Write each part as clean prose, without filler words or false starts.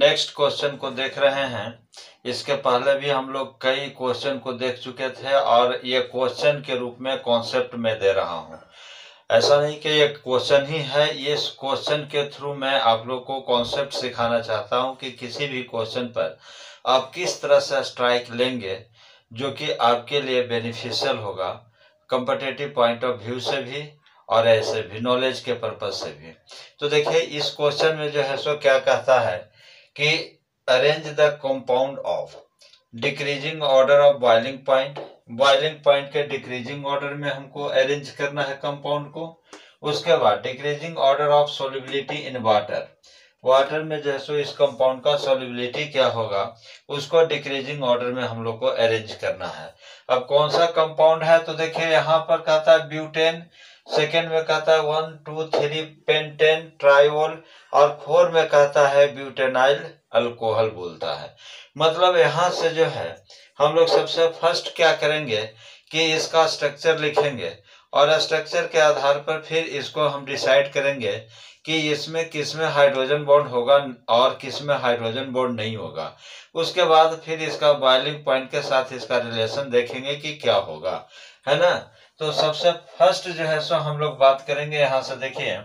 Next question को देख रहे हैं। इसके पहले भी हम लोग कई क्वेश्चन को देख चुके थे और ये क्वेश्चन के रूप में कॉन्सेप्ट में दे रहा हूँ। ऐसा नहीं कि ये क्वेश्चन ही है, ये क्वेश्चन के थ्रू मैं आप लोग को कॉन्सेप्ट सिखाना चाहता हूँ कि किसी भी क्वेश्चन पर आप किस तरह से स्ट्राइक लेंगे जो कि आपके लिए बेनिफिशियल होगा, कॉम्पिटिटिव पॉइंट ऑफ व्यू से भी और ऐसे भी नॉलेज के पर्पज से भी। तो देखिए इस क्वेश्चन में जो है सो क्या कहता है कि arrange the compound of decreasing order of boiling point. Boiling point के डिक्रीजिंग ऑर्डर में हमको अरेंज करना है कंपाउंड को। उसके बाद decreasing order of solubility in water. Water में जो है सो इस कंपाउंड का सोल्युबिलिटी क्या होगा उसको डिक्रीजिंग ऑर्डर में हम लोग को अरेंज करना है। अब कौन सा कंपाउंड है तो देखिए यहाँ पर कहता है ब्यूटेन, सेकेंड में कहता है 1 2 3 पेंटेन ट्राइओल और 4 में कहता है ब्यूटेनाइल अल्कोहल बोलता है। मतलब यहाँ से जो है हम लोग सबसे फर्स्ट क्या करेंगे कि इसका स्ट्रक्चर लिखेंगे और स्ट्रक्चर के आधार पर फिर इसको हम डिसाइड करेंगे कि इसमें किसमें हाइड्रोजन बॉन्ड होगा और किसमें हाइड्रोजन बॉन्ड नहीं होगा। उसके बाद फिर इसका बॉइलिंग पॉइंट के साथ इसका रिलेशन देखेंगे कि क्या होगा, है ना। तो सबसे फर्स्ट जो है सो हम लोग बात करेंगे यहाँ से। देखिए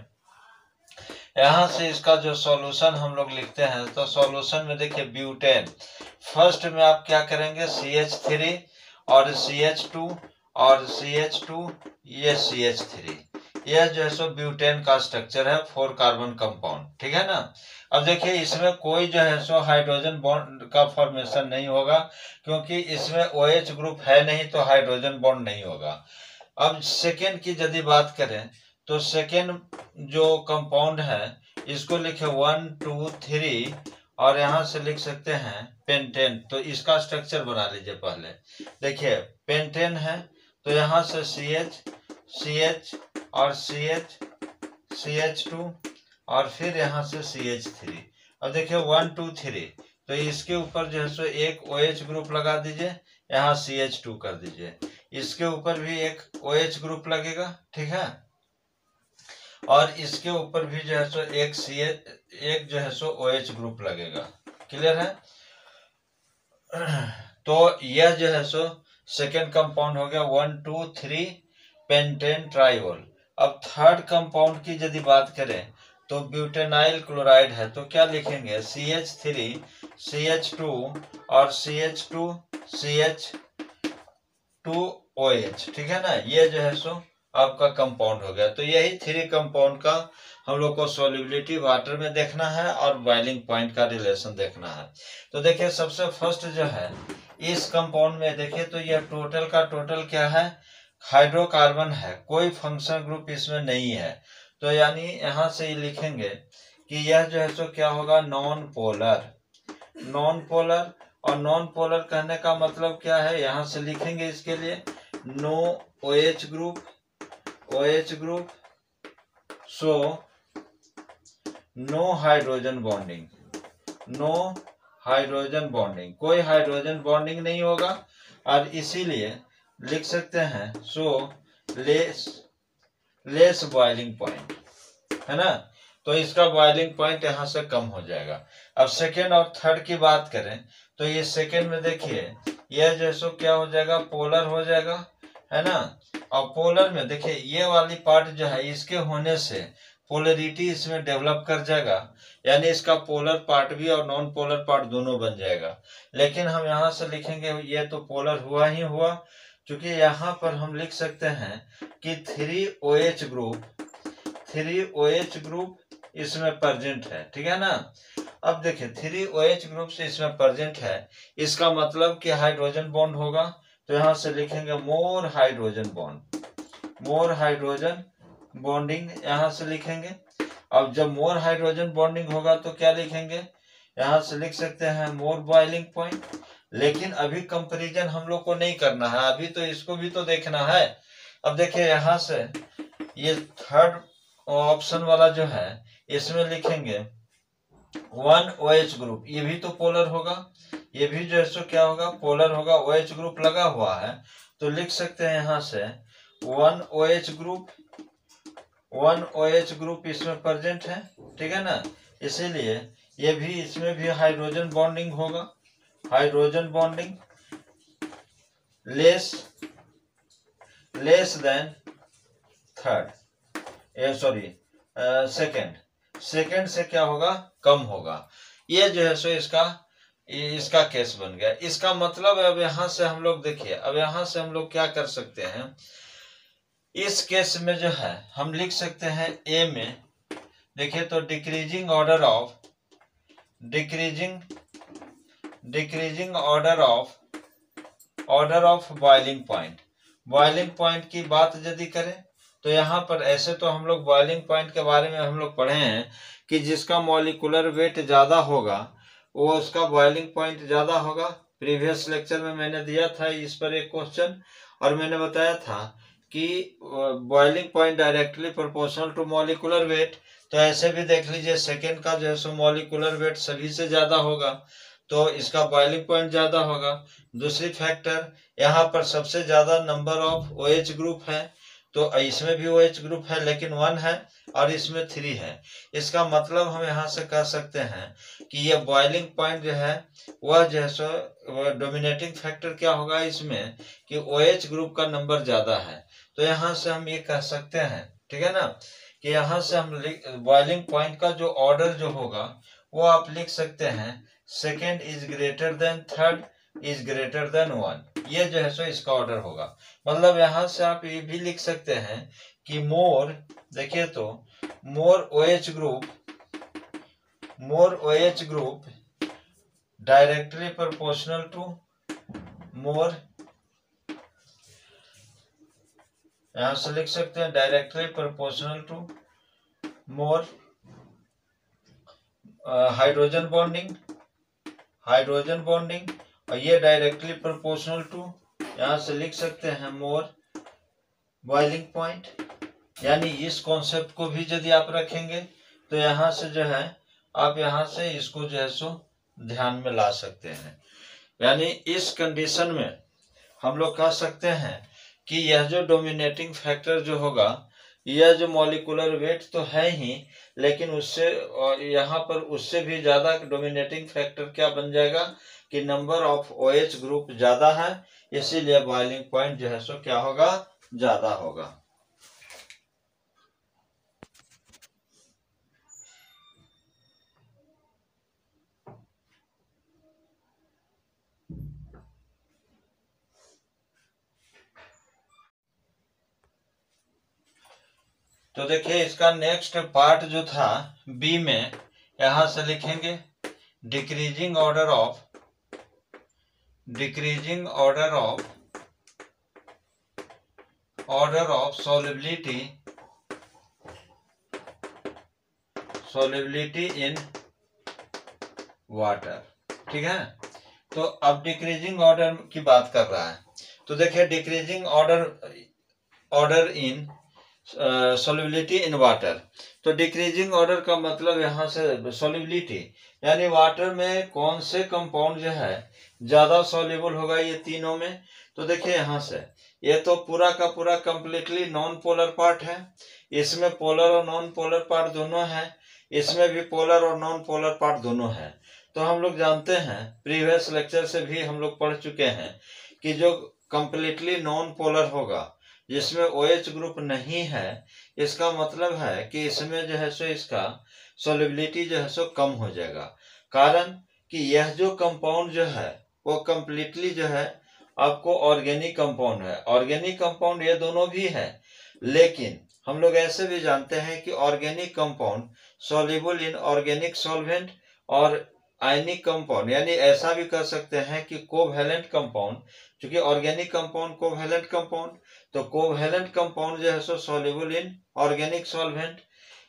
यहाँ से इसका जो सॉल्यूशन हम लोग लिखते हैं तो सॉल्यूशन में देखिए ब्यूटेन, फर्स्ट में आप क्या करेंगे CH3 और CH2 और CH2 ये CH3, यह जो है सो ब्यूटेन का स्ट्रक्चर है 4 कार्बन कंपाउंड, ठीक है ना। अब देखिए इसमें कोई जो है सो हाइड्रोजन बॉन्ड का फॉर्मेशन नहीं होगा क्योंकि इसमें OH ग्रुप है नहीं तो हाइड्रोजन बॉन्ड नहीं होगा। अब सेकेंड की यदि बात करें तो सेकेंड जो कंपाउंड है इसको लिखे 1 2 3 और यहाँ से लिख सकते हैं पेंटेन। तो इसका स्ट्रक्चर बना लीजिए पहले। देखिए पेंटेन है तो यहाँ से CH और CH2 और फिर यहाँ से CH3। अब देखिए 1 2 3 तो इसके ऊपर जो है सो एक OH ग्रुप लगा दीजिए, यहाँ CH2 कर दीजिए, इसके ऊपर भी एक OH ग्रुप लगेगा, ठीक है, और इसके ऊपर भी जो है सो एक जो है सो OH ग्रुप लगेगा। क्लियर है। तो यह जो है सो सेकेंड कंपाउंड हो गया 1 2 3 पेंटेन ट्राइओल। अब थर्ड कंपाउंड की यदि बात करें तो ब्यूटेनाइल क्लोराइड है तो क्या लिखेंगे CH3 CH2 और CH2 CH2OH, ठीक है ना। ये जो है सो आपका कंपाउंड हो गया। तो यही 3 कंपाउंड का हम लोग को सोल्युबिलिटी वाटर में देखना है और बॉइलिंग पॉइंट का रिलेशन देखना है। तो देखिए सबसे फर्स्ट जो है इस कंपाउंड में देखिए तो यह टोटल का टोटल क्या है, हाइड्रोकार्बन है, कोई फंक्शनल ग्रुप इसमें नहीं है। तो यानी यहाँ से ही लिखेंगे कि यह जो है सो क्या होगा नॉन पोलर। नॉन पोलर और नॉन पोलर कहने का मतलब क्या है, यहाँ से लिखेंगे इसके लिए no OH group so no hydrogen bonding, no hydrogen bonding, कोई हाइड्रोजन बॉन्डिंग नहीं होगा और इसीलिए लिख सकते हैं सो लेस बॉइलिंग पॉइंट, है ना। तो इसका बॉइलिंग पॉइंट यहाँ से कम हो जाएगा। अब सेकेंड और थर्ड की बात करें तो ये सेकेंड में देखिए यह जो सो क्या हो जाएगा पोलर हो जाएगा, है ना। और पोलर में देखिए ये वाली पार्ट जो है इसके होने से पोलरिटी इसमें डेवलप कर जाएगा, यानी इसका पोलर पार्ट भी और नॉन पोलर पार्ट दोनों बन जाएगा। लेकिन हम यहाँ से लिखेंगे ये तो पोलर हुआ ही हुआ, क्योंकि यहाँ पर हम लिख सकते हैं कि 3OH ग्रुप इसमें प्रेजेंट है, ठीक है ना। अब देखिए 3OH ग्रुप से इसमें प्रेजेंट है, इसका मतलब कि हाइड्रोजन बॉन्ड होगा। तो यहाँ से लिखेंगे मोर हाइड्रोजन बॉन्डिंग यहाँ से लिखेंगे। अब जब मोर हाइड्रोजन बॉन्डिंग होगा तो क्या लिखेंगे, यहाँ से लिख सकते हैं मोर बॉइलिंग पॉइंट। लेकिन अभी कंपैरिजन हम लोग को नहीं करना है, अभी तो इसको भी तो देखना है। अब देखिए यहाँ से ये थर्ड ऑप्शन वाला जो है इसमें लिखेंगे 1OH ग्रुप, ये भी तो पोलर होगा, ये भी जो है सो क्या होगा पोलर होगा, OH ग्रुप लगा हुआ है। तो लिख सकते हैं यहाँ से 1OH ग्रुप इसमें प्रेजेंट है, ठीक है ना। इसीलिए ये भी, इसमें भी हाइड्रोजन बॉन्डिंग होगा, hydrogen bonding less than third, sorry second से क्या होगा, कम होगा। ये जो है सो इसका केस बन गया। इसका मतलब अब यहां से हम लोग देखिए, अब यहां से हम लोग क्या कर सकते हैं, इस केस में जो है हम लिख सकते हैं ए में देखिए तो decreasing order of boiling point की बात यदि करें तो यहाँ पर ऐसे तो हम लोग बॉइलिंग पॉइंट के बारे में हम लोग पढ़े हैं कि जिसका मॉलिक्यूलर वेट ज्यादा होगा वो उसका बॉइलिंग पॉइंट ज्यादा होगा। प्रीवियस लेक्चर में मैंने दिया था इस पर एक क्वेश्चन और मैंने बताया था कि boiling point directly proportional to molecular weight. तो ऐसे भी देख लीजिए सेकेंड का जो है सो मॉलिक्यूलर वेट सभी से ज्यादा होगा तो इसका बॉइलिंग पॉइंट ज्यादा होगा। दूसरी फैक्टर, यहाँ पर सबसे ज्यादा नंबर ऑफ OH ग्रुप है, तो इसमें भी OH ग्रुप है लेकिन 1 है और इसमें 3 है। इसका मतलब हम यहाँ से कह सकते हैं कि ये बॉइलिंग पॉइंट जो है वह जो है सो डोमिनेटिंग फैक्टर क्या होगा इसमें कि OH ग्रुप का नंबर ज्यादा है। तो यहाँ से हम ये कह सकते हैं, ठीक है ना, कि यहाँ से हम बॉइलिंग पॉइंट का जो ऑर्डर जो होगा वो आप लिख सकते हैं second is greater than third is greater than 1। ये जो है सो इसका ऑर्डर होगा। मतलब यहाँ से आप ये भी लिख सकते हैं कि मोर, देखिए तो more OH group directly proportional to more, यहां से लिख सकते हैं directly proportional to more hydrogen bonding और ये डायरेक्टली प्रोपोर्शनल टू, यहां से लिख सकते हैं मोर बॉइलिंग पॉइंट। यानी इस कॉन्सेप्ट को भी यदि आप रखेंगे तो यहाँ से जो है आप यहाँ से इसको जो है सो ध्यान में ला सकते हैं। यानी इस कंडीशन में हम लोग कह सकते हैं कि यह जो डोमिनेटिंग फैक्टर जो होगा, यह जो मॉलिक्यूलर वेट तो है ही लेकिन उससे यहाँ पर उससे भी ज्यादा डोमिनेटिंग फैक्टर क्या बन जाएगा कि नंबर ऑफ OH ग्रुप ज्यादा है, इसीलिए बॉइलिंग पॉइंट जो है सो क्या होगा, ज्यादा होगा। तो देखिए इसका नेक्स्ट पार्ट जो था बी में, यहां से लिखेंगे decreasing order of solubility in water. ठीक है, तो अब डिक्रीजिंग ऑर्डर की बात कर रहा है। तो देखिए decreasing order in solubility in water. तो डिक्रीजिंग ऑर्डर का मतलब यहाँ से सोल्युबिलिटी यानी वाटर में कौन से कंपाउंड जो है ज्यादा सोल्यूबल होगा ये तीनों में। तो देखिए यहाँ से ये तो पूरा का पूरा कंप्लीटली नॉन पोलर पार्ट है, इसमें पोलर और नॉन पोलर पार्ट दोनों है, इसमें भी पोलर और नॉन पोलर पार्ट दोनों है। तो हम लोग जानते हैं प्रीवियस लेक्चर से भी हम लोग पढ़ चुके हैं कि जो कंप्लीटली नॉन पोलर होगा जिसमें OH ग्रुप नहीं है, इसका मतलब है कि इसमें जो है सो इसका सोल्युबिलिटी जो है सो कम हो जाएगा। कारण कि यह जो कंपाउंड जो है वो कंप्लीटली जो है आपको ऑर्गेनिक कंपाउंड है। ऑर्गेनिक कंपाउंड ये दोनों भी है, लेकिन हम लोग ऐसे भी जानते हैं कि organic compound soluble in organic solvent और आयनिक कंपाउंड, यानी ऐसा भी कर सकते हैं कि कोवैलेंट कंपाउंड, क्योंकि ऑर्गेनिक कंपाउंड कोवैलेंट कंपाउंड, तो कोवैलेंट कंपाउंड जो है सो सॉल्युबल इन ऑर्गेनिक सॉल्वेंट,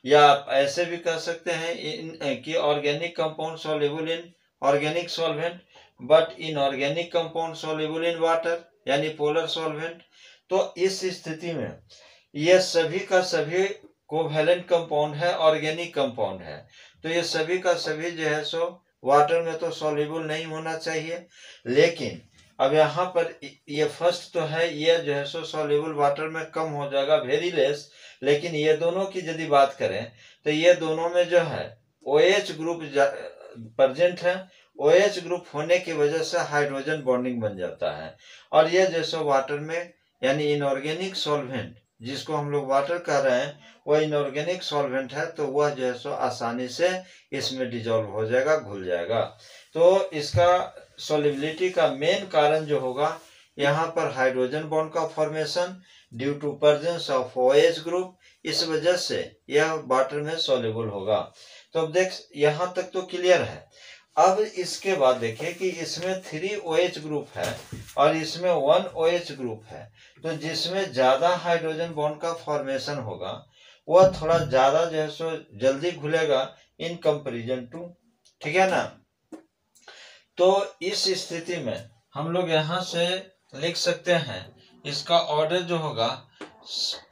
या ऐसे भी कर सकते हैं कि organic compound soluble in organic solvent but inorganic compound soluble in water, यानी पोलर सॉल्वेंट। तो इस स्थिति में ये सभी का सभी कोवैलेंट कंपाउंड है, ऑर्गेनिक कंपाउंड है, तो ये सभी का सभी जो है सो वाटर में तो सॉल्युबल नहीं होना चाहिए। लेकिन अब यहाँ पर ये फर्स्ट तो है, ये जो है सो सॉल्युबल वाटर में कम हो जाएगा, वेरी लेस। लेकिन ये दोनों की यदि बात करें तो ये दोनों में जो है OH ग्रुप प्रेजेंट है, OH ग्रुप होने की वजह से हाइड्रोजन बॉन्डिंग बन जाता है। और ये जैसे वाटर में यानी इनऑर्गेनिक सॉल्वेंट जिसको हम लोग वाटर कह रहे हैं, वह इनऑर्गेनिक सॉल्वेंट है, तो वह जो है सो आसानी से इसमें डिजोल्व हो जाएगा, घुल जाएगा। तो इसका सॉल्युबिलिटी का मेन कारण जो होगा यहाँ पर हाइड्रोजन बॉन्ड का formation due to presence of OH group, इस वजह से यह वाटर में सॉल्युबल होगा। तो अब देख यहाँ तक तो क्लियर है। अब इसके बाद देखिए कि इसमें 3 OH ग्रुप है और इसमें 1 OH ग्रुप है, तो जिसमें ज्यादा हाइड्रोजन बॉन्ड का फॉर्मेशन होगा वह थोड़ा ज्यादा जो है सो जल्दी घुलेगा इन कंपैरिजन टू, ठीक है ना। तो इस स्थिति में हम लोग यहाँ से लिख सकते हैं इसका ऑर्डर जो होगा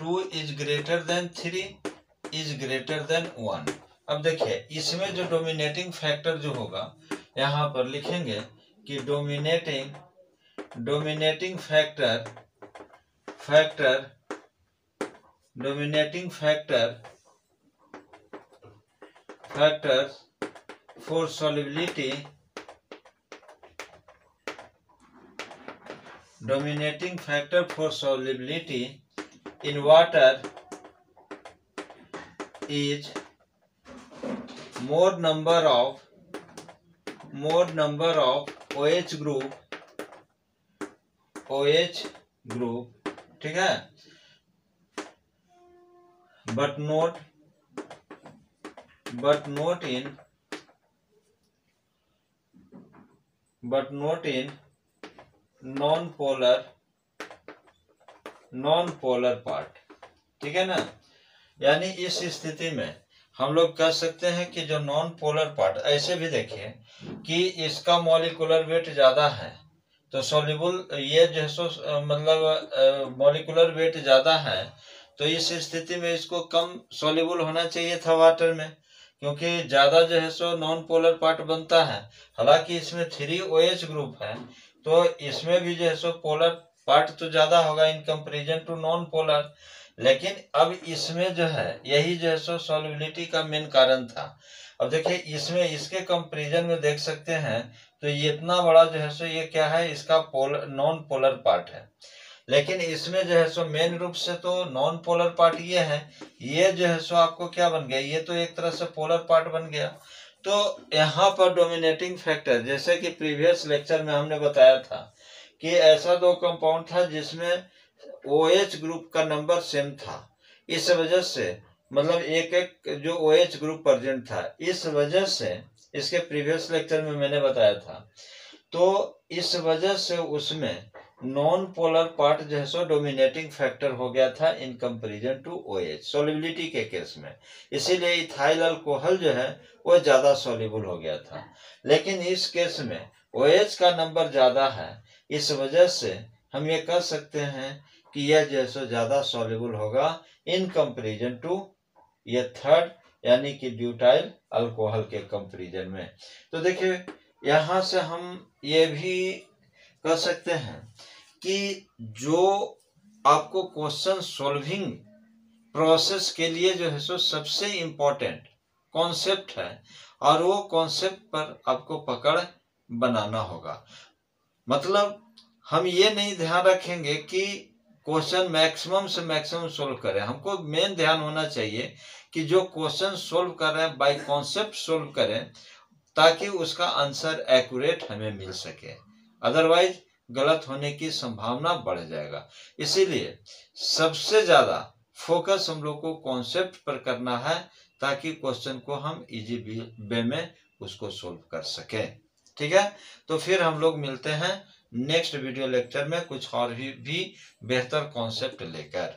2 is greater than 3 is greater than 1। अब देखिए इसमें जो डोमिनेटिंग फैक्टर जो होगा यहाँ पर लिखेंगे कि dominating factor for solubility, dominating factor for solubility in water is more number of OH group, ठीक है, but not in non-polar part, ठीक है ना। यानी इस स्थिति में हम लोग कह सकते हैं कि जो नॉन पोलर पार्ट, ऐसे भी देखिए कि इसका मॉलिक्यूलर वेट ज्यादा है तो सॉल्युबल, ये जो है मतलब मॉलिक्यूलर वेट ज्यादा है, तो इस स्थिति में इसको कम सॉल्युबल होना चाहिए था वाटर में, क्योंकि ज्यादा जो है सो नॉन पोलर पार्ट बनता है। हालांकि इसमें 3 OH ग्रुप है तो इसमें भी जो है सो पोलर पार्ट तो ज्यादा होगा in comparison to non polar, लेकिन अब इसमें जो है यही जो है सो सॉल्युबिलिटी का मेन कारण था। अब देखिए इसमें इसके कंपैरिजन में देख सकते हैं तो ये इतना बड़ा जो है सो ये क्या है, इसका नॉन पोलर पार्ट है, लेकिन इसमें जो है सो मेन रूप से तो नॉन पोलर पार्ट ये है, ये जो है सो आपको क्या बन गया, ये तो एक तरह से पोलर पार्ट बन गया। तो यहाँ पर डोमिनेटिंग फैक्टर, जैसे कि प्रीवियस लेक्चर में हमने बताया था कि ऐसा 2 कंपाउंड था जिसमें OH ग्रुप का नंबर सेम था, इस वजह से मतलब एक जो OH ग्रुप प्रेजेंट था, इस वजह से इसके प्रीवियस लेक्चर में मैंने बताया था, तो इस वजह से उसमें नॉन पोलर पार्ट जो है सो डोमिनेटिंग फैक्टर हो गया था in comparison to OH solubility के केस में, इसीलिए इथाइल अल्कोहल जो है वो ज्यादा सॉल्युबल हो गया था। लेकिन इस केस में OH का नंबर ज्यादा है, इस वजह से हम ये कह सकते हैं कि यह जो है सो ज्यादा सॉल्युबल होगा इन कंपैरिजन टू ये थर्ड यानी कि ब्यूटाइल अल्कोहल के कंपैरिजन में। तो देखिए यहाँ से हम ये भी कह सकते हैं कि जो आपको क्वेश्चन सॉल्विंग प्रोसेस के लिए जो है सो सबसे इम्पोर्टेंट कॉन्सेप्ट है और वो कॉन्सेप्ट पर आपको पकड़ बनाना होगा। मतलब हम ये नहीं ध्यान रखेंगे कि क्वेश्चन मैक्सिमम से मैक्सिमम सोल्व करें, हमको मेन ध्यान होना चाहिए कि जो क्वेश्चन सोल्व कर रहे हैं बाय कॉन्सेप्ट सोल्व करें ताकि उसका आंसर एक्यूरेट हमें मिल सके, अदरवाइज गलत होने की संभावना बढ़ जाएगा। इसीलिए सबसे ज्यादा फोकस हम लोग को कॉन्सेप्ट पर करना है ताकि क्वेश्चन को हम इजी वे में उसको सोल्व कर सके, ठीक है। तो फिर हम लोग मिलते हैं नेक्स्ट वीडियो लेक्चर में कुछ और भी बेहतर कॉन्सेप्ट लेकर।